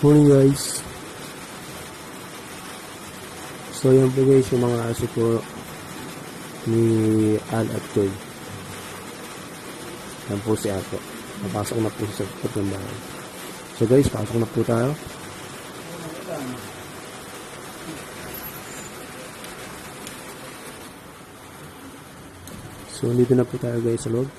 Morning guys. So yan po guys yung mga aso po ni Al at Joy. Yan po si Ato. Napasok na po sa likod ng bahay. So guys, pasok na po tayo. So dito na po tayo guys sa loob.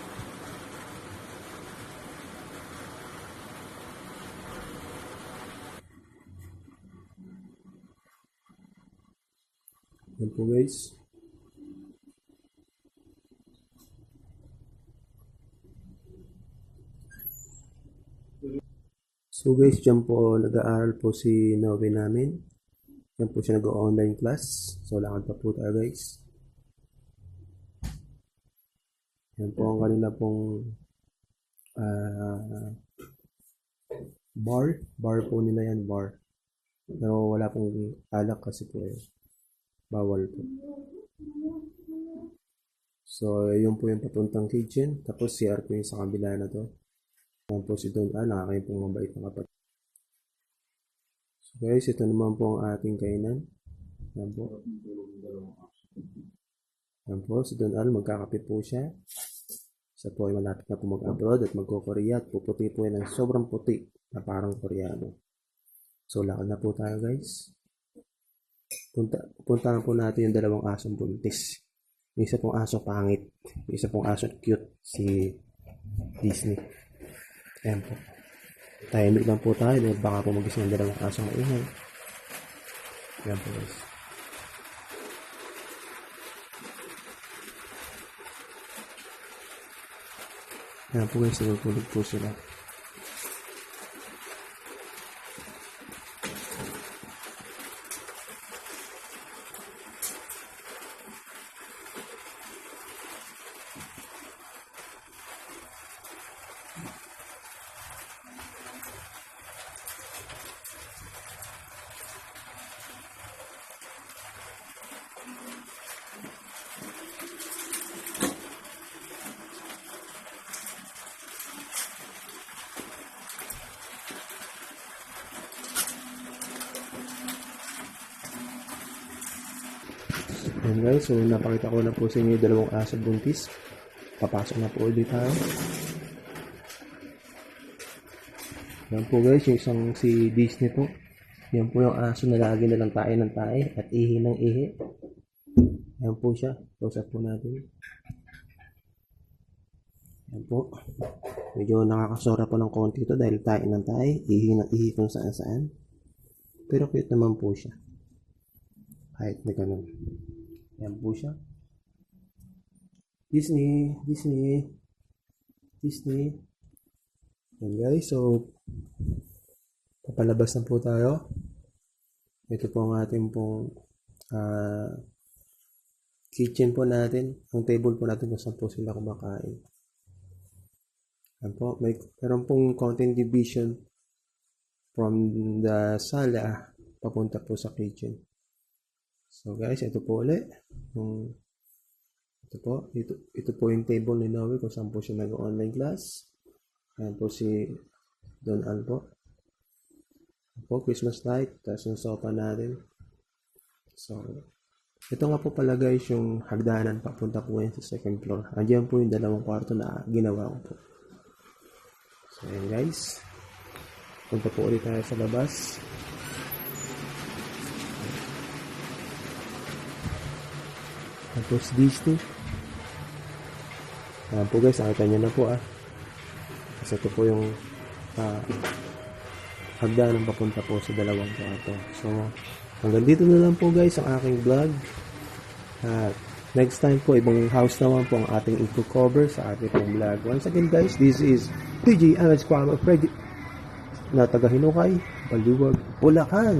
Yan po guys. So guys, dyan po nag-aaral po si Noe namin. Yan po siya nag-online class. So lakad pa po tayo guys. Yan po ang kanila pong bar po nila yan, bar. Pero wala pong alak kasi po bawal po. So yun po yung papuntang kitchen. Tapos CR po yung sa kabila na to. Yan po si Don Al, nakakain pong mabait na kapatid. So guys, ito naman po ang ating kainan. Yan po. Yan po, si Don Al, magkakape po siya. Isa po ay malapit na po mag-abroad at magko-Korea at puputi po yan ng sobrang puti na parang Koreano. So lakad na po tayo guys. Puntahan po natin yung dalawang asong buntis. May isa pong aso pangit. May isa pong aso cute, si Disney. Ayan po. Tahimik lang po tayo dahil baka po magising ng dalawang asong maingay. Ayan po guys. Ayan po guys, nagulog po sila. Ayan guys, so napakita ko na po sa inyo yung dalawang aso buntis. Papasok na po ulit tayo. Ayan po guys, yung isang si Disney po. Yan po yung aso na lagi na lang tae ng tae at ihi ng ihi. Ayan po siya. Close up po natin. Ayan po. Medyo nakakasora po ng konti ito dahil tae ng tae, ihi ng ihi kung saan saan. Pero cute naman po siya. Kahit na ganun. Ayan po siya. Disney. Ayan guys, so papalabas na po tayo. Ito po ang ating pong kitchen po natin. Ang table po natin kung saan po sila kumakain. Ayan po, meron pong content division from the sala papunta po sa kitchen. So guys, ito po ulit. Ito po yung table ni Noe kung saan po siya nag-online class. Ayan po si Don Al po. Ayan po, Christmas light. Tapos yung sofa natin. So, ito nga po pala guys yung hagdanan papunta po yan sa second floor. Andiyan po yung dalawang kwarto na ginawa ko po. So ayan guys. Punta po ulit tayo sa labas. Tapos Disney. Ayan po guys, nakita nyo na po Kasi ito po yung hagdanan papunta po sa dalawang kwarto. So, hanggang dito na lang po guys ang aking vlog. Next time po, ibang house naman po ang ating i-cover sa ating pong vlog. Once again guys, this is PG Alex Kwame Freddy na taga Hinukay, Baliwag, Bulacan.